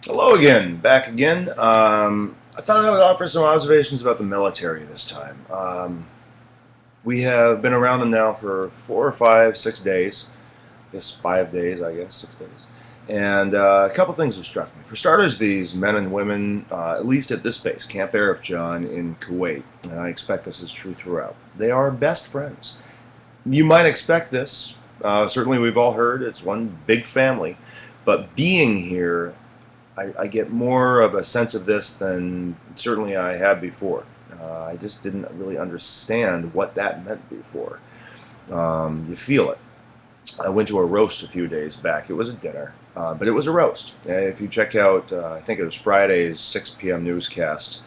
Hello again, back again. I thought I would offer some observations about the military this time. We have been around them now for 4 or 5, 6 days. I guess 5 days, I guess, 6 days. And a couple things have struck me. For starters, these men and women, at least at this base, Camp Arif John in Kuwait, and I expect this is true throughout, they are best friends. You might expect this. Certainly, we've all heard it's one big family. But being here, I get more of a sense of this than certainly I have before. I just didn't really understand what that meant before. You feel it. I went to a roast a few days back. It was a dinner, but it was a roast. If you check out, I think it was Friday's 6 p.m. newscast,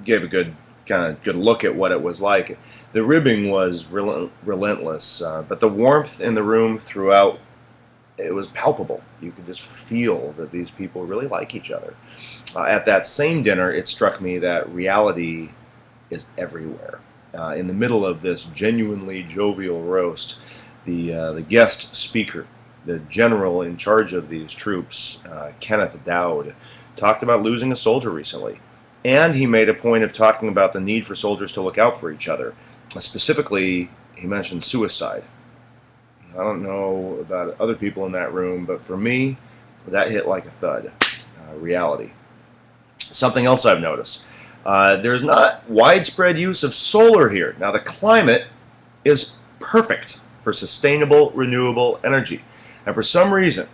gave a good look at what it was like. The ribbing was relentless, but the warmth in the room throughout, it was palpable. You could just feel that these people really like each other. At that same dinner, it struck me that reality is everywhere. In the middle of this genuinely jovial roast, the guest speaker, the general in charge of these troops, Kenneth Dowd, talked about losing a soldier recently. And he made a point of talking about the need for soldiers to look out for each other. Specifically, he mentioned suicide. I don't know about other people in that room, but for me, that hit like a thud. Reality. Something else I've noticed. There's not widespread use of solar here. Now, the climate is perfect for sustainable, renewable energy. And for some reason,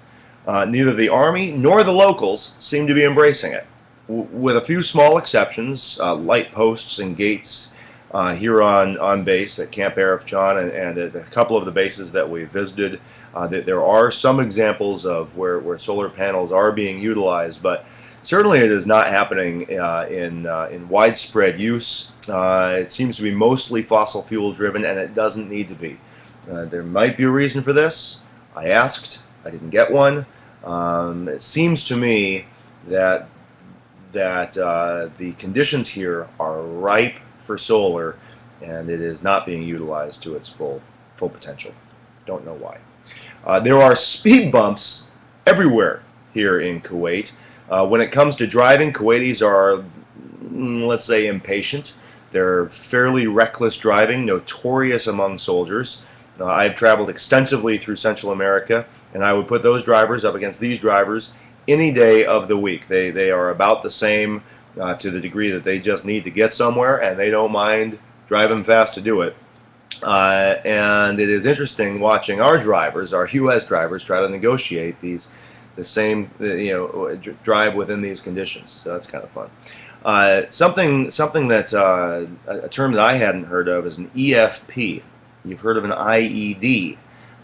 neither the Army nor the locals seem to be embracing it. With a few small exceptions, light posts and gates here on base at Camp Arif John and at a couple of the bases that we visited, there are some examples of where solar panels are being utilized, but certainly it is not happening in widespread use. It seems to be mostly fossil fuel driven, and it doesn't need to be. There might be a reason for this. I asked. I didn't get one. It seems to me that the conditions here are ripe for solar, and it is not being utilized to its full potential. Don't know why. There are speed bumps everywhere here in Kuwait. When it comes to driving, Kuwaitis are, let's say, impatient. They're fairly reckless driving, notorious among soldiers. I've traveled extensively through Central America, and I would put those drivers up against these drivers any day of the week. They are about the same to the degree that they just need to get somewhere, and they don't mind driving fast to do it. And it is interesting watching our drivers, our U.S. drivers, try to negotiate the same, drive within these conditions. So that's kind of fun. Something that a term that I hadn't heard of is an EFP. You've heard of an IED,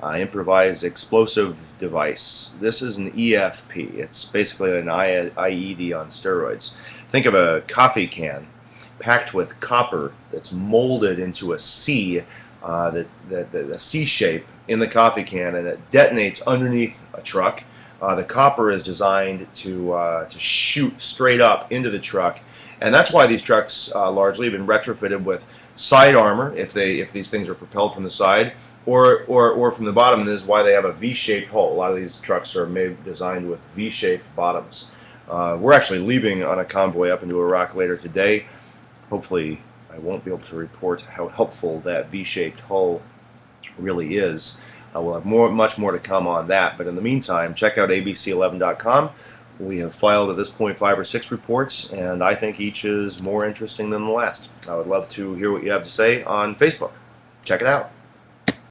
improvised explosive device. This is an EFP. It's basically an IED on steroids. Think of a coffee can packed with copper that's molded into a C, the C shape in the coffee can, and it detonates underneath a truck. The copper is designed to shoot straight up into the truck, and that's why these trucks largely have been retrofitted with side armor if these things are propelled from the side or from the bottom, and this is why they have a V-shaped hull. A lot of these trucks are designed with V-shaped bottoms. We're actually leaving on a convoy up into Iraq later today. Hopefully, I won't be able to report how helpful that V-shaped hull really is. We'll have much more to come on that, but in the meantime, check out abc11.com. We have filed at this point 5 or 6 reports, and I think each is more interesting than the last. I would love to hear what you have to say on Facebook. Check it out.